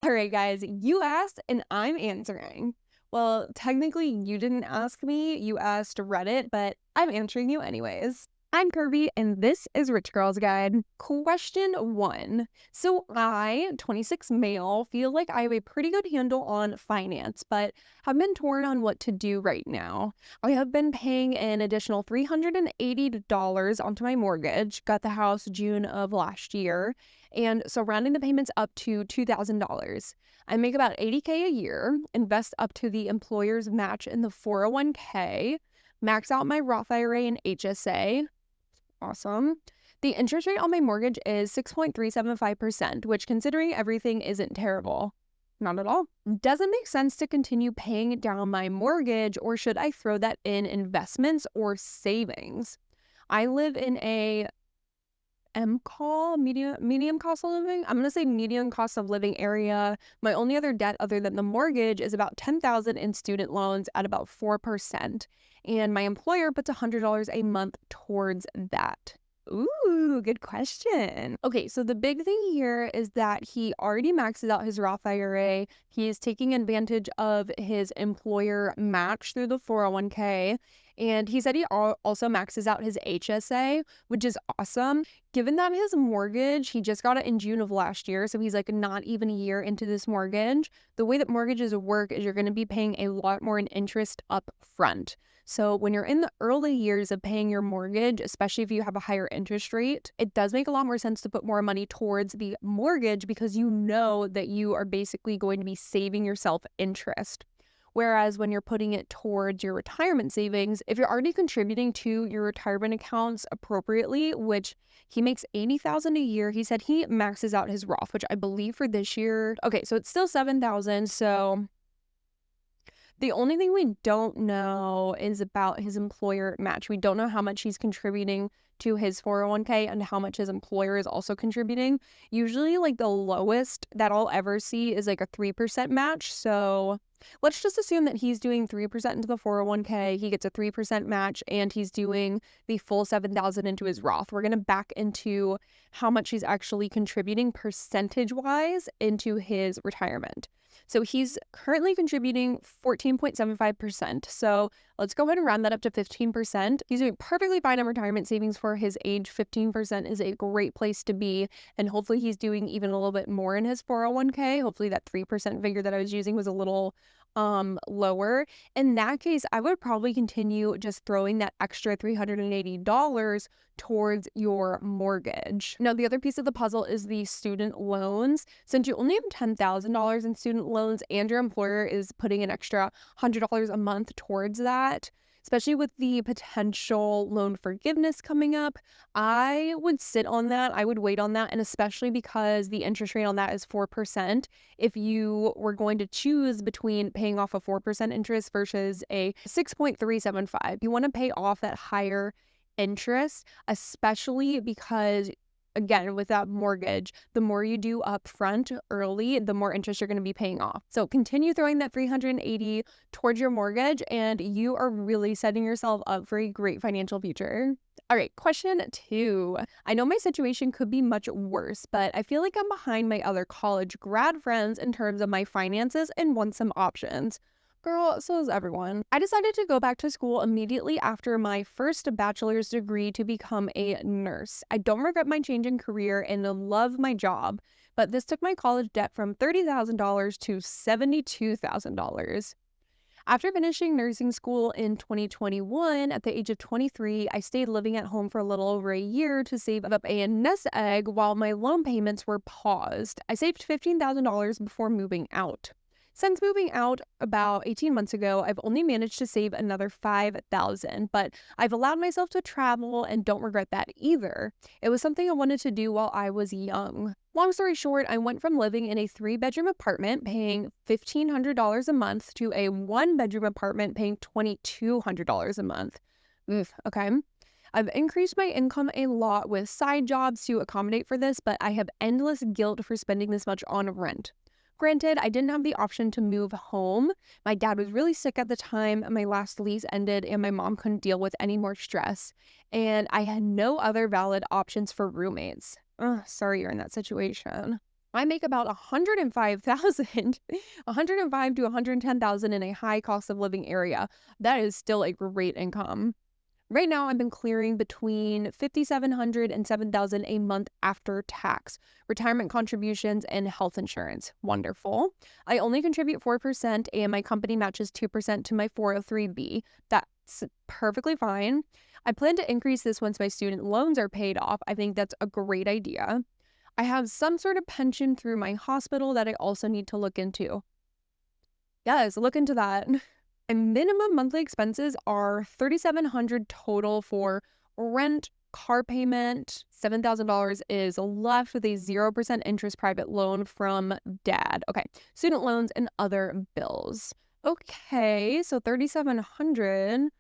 All right, guys, you asked and I'm answering. Well, technically, you didn't ask me, you asked Reddit, but I'm answering you anyways. I'm Kirby, and this is Rich Girl's Guide. Question 1. So I, 26 male, feel like I have a pretty good handle on finance, but have been torn on what to do right now. I have been paying an additional $380 onto my mortgage, got the house June of last year, and so rounding the payments up to $2,000. I make about $80K a year, invest up to the employer's match in the 401k, max out my Roth IRA and HSA. Awesome. The interest rate on my mortgage is 6.375%, which considering everything isn't terrible. Not at all. Does it make sense to continue paying down my mortgage, or should I throw that in investments or savings? I live in a medium cost of living. I'm gonna say medium cost of living area. My only other debt other than the mortgage is about $10,000 in student loans at about 4%, and my employer puts $100 a month towards that. Ooh, good question. Okay, so the big thing here is that he already maxes out his Roth IRA. He is taking advantage of his employer match through the 401k. And he said he also maxes out his HSA, which is awesome. Given that his mortgage, he just got it in June of last year, so he's like not even a year into this mortgage. The way that mortgages work is you're going to be paying a lot more in interest up front. So when you're in the early years of paying your mortgage, especially if you have a higher interest rate, it does make a lot more sense to put more money towards the mortgage because you know that you are basically going to be saving yourself interest. Whereas when you're putting it towards your retirement savings, if you're already contributing to your retirement accounts appropriately, which he makes $80,000 a year, he said he maxes out his Roth, which I believe for this year, okay, so it's still $7,000. So the only thing we don't know is about his employer match. We don't know how much he's contributing to his 401k and how much his employer is also contributing. Usually, like the lowest that I'll ever see is like a 3% match. So let's just assume that he's doing 3% into the 401k, he gets a 3% match, and he's doing the full $7,000 into his Roth. We're going to back into how much he's actually contributing percentage-wise into his retirement. So he's currently contributing 14.75%. So let's go ahead and round that up to 15%. He's doing perfectly fine in retirement savings for his age. 15% is a great place to be. And hopefully he's doing even a little bit more in his 401k. Hopefully that 3% figure that I was using was a little lower. In that case, I would probably continue just throwing that extra $380 towards your mortgage. Now, the other piece of the puzzle is the student loans. Since you only have $10,000 in student loans and your employer is putting an extra $100 a month towards that, especially with the potential loan forgiveness coming up, I would sit on that. I would wait on that. And especially because the interest rate on that is 4%. If you were going to choose between paying off a 4% interest versus a 6.375, you want to pay off that higher interest, especially because again, with that mortgage, the more you do up front early, the more interest you're going to be paying off. So continue throwing that $380 towards your mortgage, and you are really setting yourself up for a great financial future. All right, question 2. I know my situation could be much worse, but I feel like I'm behind my other college grad friends in terms of my finances and want some options. Girl, so is everyone. I decided to go back to school immediately after my first bachelor's degree to become a nurse. I don't regret my change in career and love my job, but this took my college debt from $30,000 to $72,000. After finishing nursing school in 2021, at the age of 23, I stayed living at home for a little over a year to save up a nest egg while my loan payments were paused. I saved $15,000 before moving out. Since moving out about 18 months ago, I've only managed to save another $5,000, but I've allowed myself to travel and don't regret that either. It was something I wanted to do while I was young. Long story short, I went from living in a 3-bedroom apartment paying $1,500 a month to a 1-bedroom apartment paying $2,200 a month. Oof, okay. I've increased my income a lot with side jobs to accommodate for this, but I have endless guilt for spending this much on rent. Granted, I didn't have the option to move home. My dad was really sick at the time my last lease ended, and my mom couldn't deal with any more stress. And I had no other valid options for roommates. Ugh, sorry you're in that situation. I make about 105,000, 105 to 110,000 in a high cost of living area. That is still a great income. Right now, I've been clearing between 5,700 and 7,000 a month after tax, retirement contributions, and health insurance. Wonderful. I only contribute 4%, and my company matches 2% to my 403b. That's perfectly fine. I plan to increase this once my student loans are paid off. I think that's a great idea. I have some sort of pension through my hospital that I also need to look into. Yes, look into that. And minimum monthly expenses are 3,700 total for rent, car payment. $7,000 is left with a 0% interest private loan from dad. Okay, student loans and other bills. Okay, so 3,700.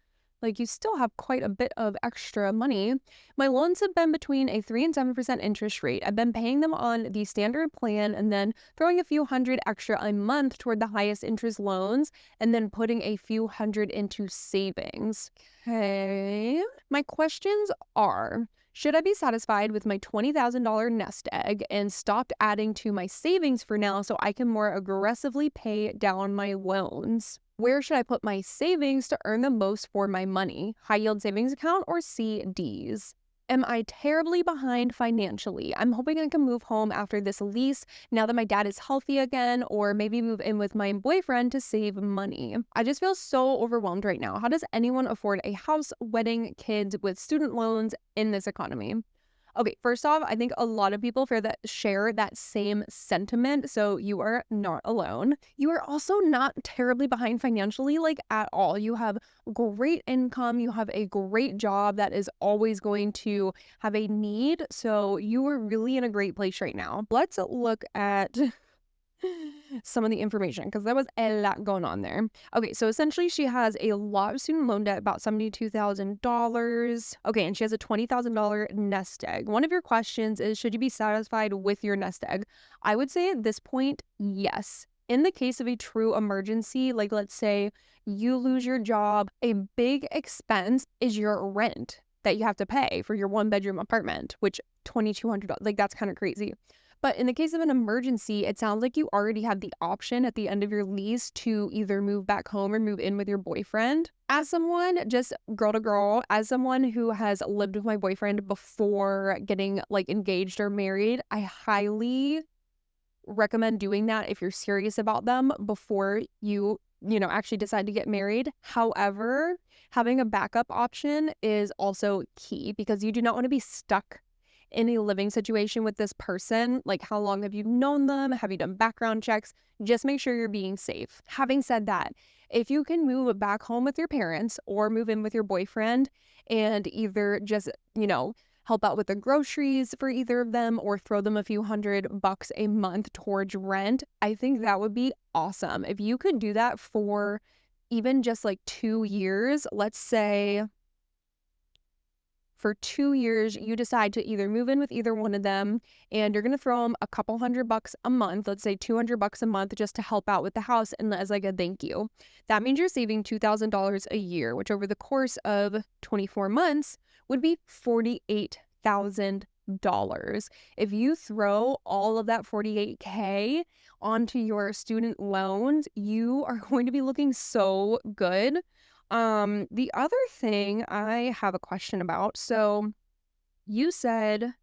Like, you still have quite a bit of extra money. My loans have been between a 3 and 7% interest rate. I've been paying them on the standard plan and then throwing a few hundred extra a month toward the highest interest loans and then putting a few hundred into savings. Okay. My questions are, should I be satisfied with my $20,000 nest egg and stopped adding to my savings for now so I can more aggressively pay down my loans? Where should I put my savings to earn the most for my money? High yield savings account or CDs? Am I terribly behind financially? I'm hoping I can move home after this lease now that my dad is healthy again, or maybe move in with my boyfriend to save money. I just feel so overwhelmed right now. How does anyone afford a house, wedding, kids with student loans in this economy? Okay, first off, I think a lot of people share that same sentiment, so you are not alone. You are also not terribly behind financially, like, at all. You have great income, you have a great job that is always going to have a need, so you are really in a great place right now. Let's look at some of the information because there was a lot going on there. Okay, so essentially she has a lot of student loan debt, about $72,000. Okay, and she has a $20,000 nest egg. One of your questions is, should you be satisfied with your nest egg? I would say at this point, yes. In the case of a true emergency, like let's say you lose your job, a big expense is your rent that you have to pay for your one-bedroom apartment, which $2,200, like that's kind of crazy. But in the case of an emergency, it sounds like you already have the option at the end of your lease to either move back home or move in with your boyfriend. As someone, just girl to girl, as someone who has lived with my boyfriend before getting like engaged or married, I highly recommend doing that if you're serious about them before you actually decide to get married. However, having a backup option is also key because you do not want to be stuck in a living situation with this person. Like, how long have you known them? Have you done background checks? Just make sure you're being safe. Having said that, if you can move back home with your parents or move in with your boyfriend and either just, help out with the groceries for either of them or throw them a few $100 a month towards rent, I think that would be awesome. If you could do that for even just like 2 years, let's say for 2 years, you decide to either move in with either one of them and you're going to throw them a couple $100 a month, let's say $200 a month just to help out with the house and as like a thank you. That means you're saving $2,000 a year, which over the course of 24 months would be $48,000. If you throw all of that $48K onto your student loans, you are going to be looking so good. The other thing I have a question about, so you said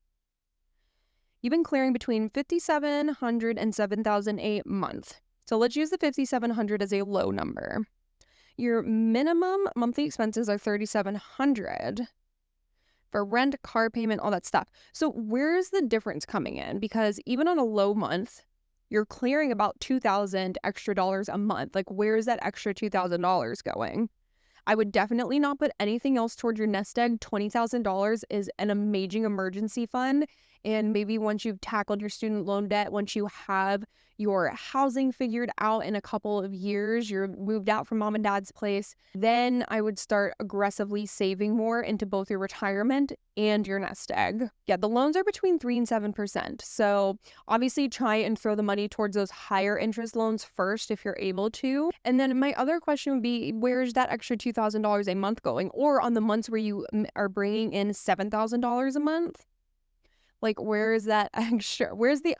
you've been clearing between 5,700 and 7,000 a month. So let's use the 5,700 as a low number. Your minimum monthly expenses are 3,700 for rent, car payment, all that stuff. So where's the difference coming in? Because even on a low month, you're clearing about 2,000 extra dollars a month. Like, where's that extra $2,000 going? I would definitely not put anything else towards your nest egg. $20,000 is an amazing emergency fund. And maybe once you've tackled your student loan debt, once you have your housing figured out in a couple of years, you're moved out from mom and dad's place, then I would start aggressively saving more into both your retirement and your nest egg. Yeah, the loans are between 3 and 7%. So obviously try and throw the money towards those higher interest loans first if you're able to. And then my other question would be, where's that extra $2,000 a month going? Or on the months where you are bringing in $7,000 a month, Like, where is that extra? Where's the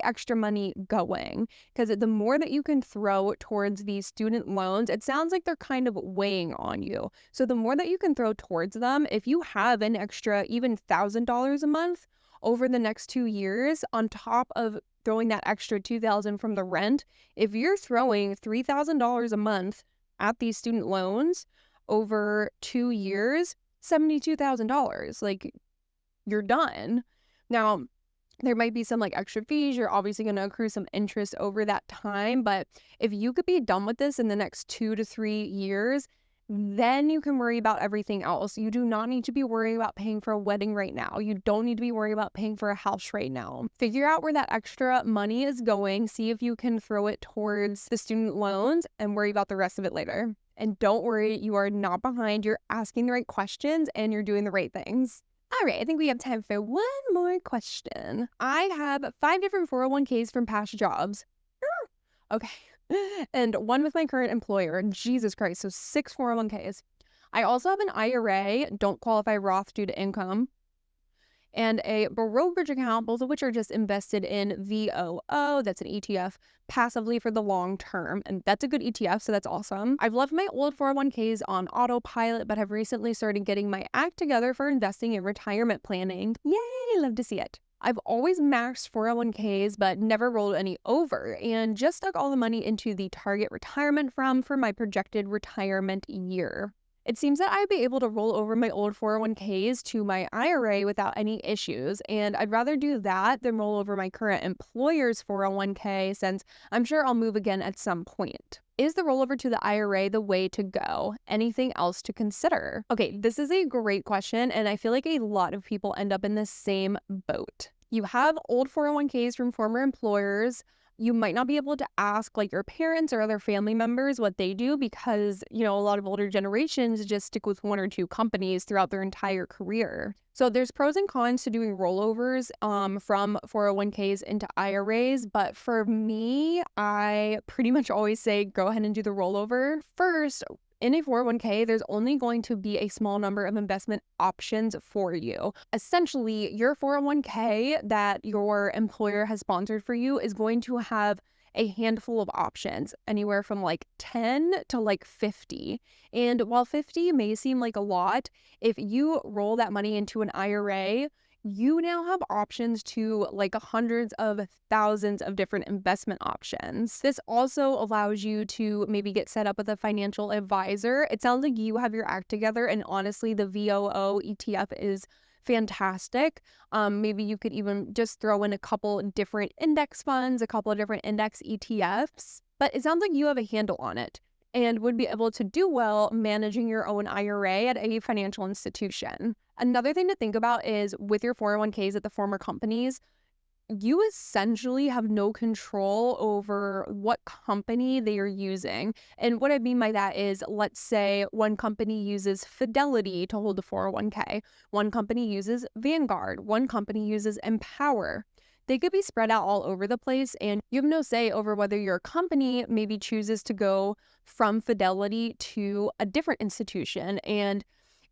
extra money going? Because the more that you can throw towards these student loans, it sounds like they're kind of weighing on you. So the more that you can throw towards them, if you have an extra even $1,000 a month over the next 2 years, on top of throwing that extra $2,000 from the rent, if you're throwing $3,000 a month at these student loans over 2 years, $72,000. Like, you're done. Now, there might be some like extra fees. You're obviously going to accrue some interest over that time. But if you could be done with this in the next 2 to 3 years, then you can worry about everything else. You do not need to be worrying about paying for a wedding right now. You don't need to be worried about paying for a house right now. Figure out where that extra money is going. See if you can throw it towards the student loans and worry about the rest of it later. And don't worry, you are not behind. You're asking the right questions and you're doing the right things. All right, I think we have time for one more question. I have 5 different 401ks from past jobs. Okay. And one with my current employer. Jesus Christ, so 6 401ks. I also have an IRA, don't qualify Roth due to income, and a brokerage account, both of which are just invested in VOO, that's an ETF, passively for the long term. And that's a good ETF, so that's awesome. I've left my old 401ks on autopilot, but have recently started getting my act together for investing in retirement planning. Yay, love to see it. I've always maxed 401ks, but never rolled any over, and just stuck all the money into the target retirement for my projected retirement year. It seems that I'd be able to roll over my old 401ks to my IRA without any issues, and I'd rather do that than roll over my current employer's 401k, since I'm sure I'll move again at some point. Is the rollover to the IRA the way to go? Anything else to consider? Okay, this is a great question, and I feel like a lot of people end up in the same boat. You have old 401ks from former employers. You might not be able to ask like your parents or other family members what they do because, a lot of older generations just stick with 1 or 2 companies throughout their entire career. So there's pros and cons to doing rollovers from 401ks into IRAs. But for me, I pretty much always say go ahead and do the rollover. First, in a 401k, there's only going to be a small number of investment options for you. Essentially, your 401k that your employer has sponsored for you is going to have a handful of options, anywhere from like 10 to like 50. And while 50 may seem like a lot, if you roll that money into an IRA, you now have options to like hundreds of thousands of different investment options. This also allows you to maybe get set up with a financial advisor. It sounds like you have your act together, and honestly, the VOO ETF is fantastic. Maybe you could even just throw in a couple different index funds, a couple of different index ETFs, but it sounds like you have a handle on it and would be able to do well managing your own IRA at a financial institution. Another thing to think about is with your 401ks at the former companies, you essentially have no control over what company they are using. And what I mean by that is, let's say one company uses Fidelity to hold the 401k, one company uses Vanguard, one company uses Empower. They could be spread out all over the place, and you have no say over whether your company maybe chooses to go from Fidelity to a different institution, and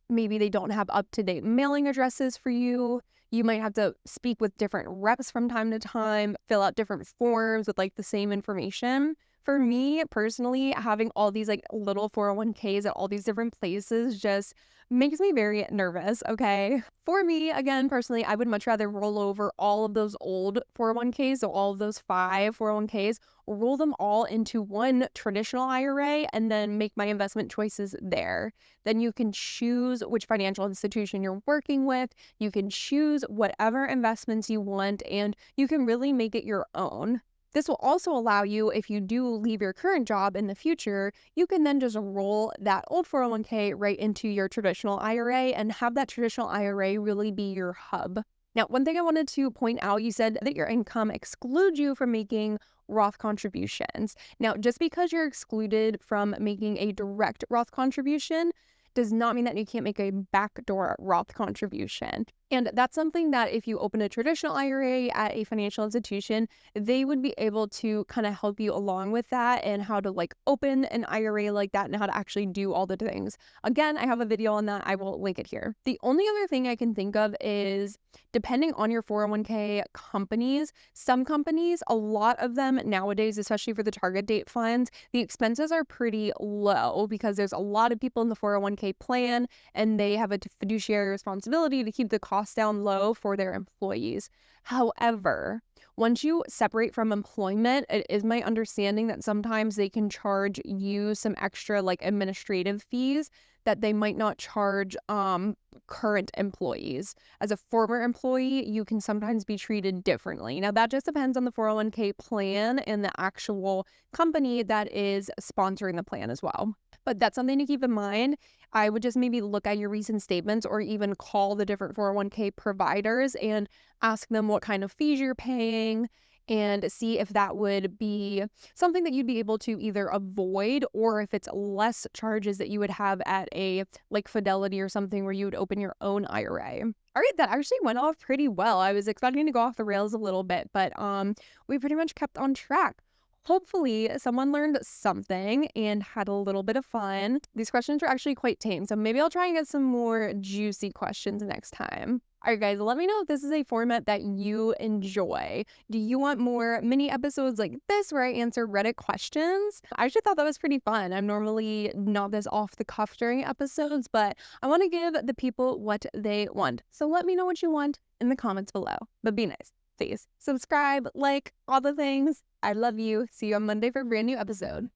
maybe they don't have up-to-date mailing addresses for you. You might have to speak with different reps from time to time, fill out different forms with like the same information. For me personally, having all these like little 401ks at all these different places just makes me very nervous, okay? For me, again, personally, I would much rather roll over all of those old 401ks, so all of those 5 401ks, roll them all into one traditional IRA and then make my investment choices there. Then you can choose which financial institution you're working with. You can choose whatever investments you want, and you can really make it your own. This will also allow you, if you do leave your current job in the future, you can then just roll that old 401k right into your traditional IRA and have that traditional IRA really be your hub. Now, one thing I wanted to point out, you said that your income excludes you from making Roth contributions. Now, just because you're excluded from making a direct Roth contribution does not mean that you can't make a backdoor Roth contribution. And that's something that if you open a traditional IRA at a financial institution, they would be able to kind of help you along with that and how to like open an IRA like that and how to actually do all the things. Again, I have a video on that. I will link it here. The only other thing I can think of is depending on your 401k companies, some companies, a lot of them nowadays, especially for the target date funds, the expenses are pretty low because there's a lot of people in the 401k plan and they have a fiduciary responsibility to keep the costs down low for their employees. However, once you separate from employment, it is my understanding that sometimes they can charge you some extra like administrative fees that they might not charge current employees. As a former employee, you can sometimes be treated differently. Now, that just depends on the 401k plan and the actual company that is sponsoring the plan as well. But that's something to keep in mind. I would just maybe look at your recent statements or even call the different 401k providers and ask them what kind of fees you're paying and see if that would be something that you'd be able to either avoid or if it's less charges that you would have at a like Fidelity or something where you would open your own IRA. All right, that actually went off pretty well. I was expecting to go off the rails a little bit, but we pretty much kept on track. Hopefully, someone learned something and had a little bit of fun. These questions were actually quite tame, so maybe I'll try and get some more juicy questions next time. All right, guys, let me know if this is a format that you enjoy. Do you want more mini episodes like this where I answer Reddit questions? I actually thought that was pretty fun. I'm normally not this off the cuff during episodes, but I want to give the people what they want. So let me know what you want in the comments below. But be nice, please. Subscribe, like, all the things. I love you. See you on Monday for a brand new episode.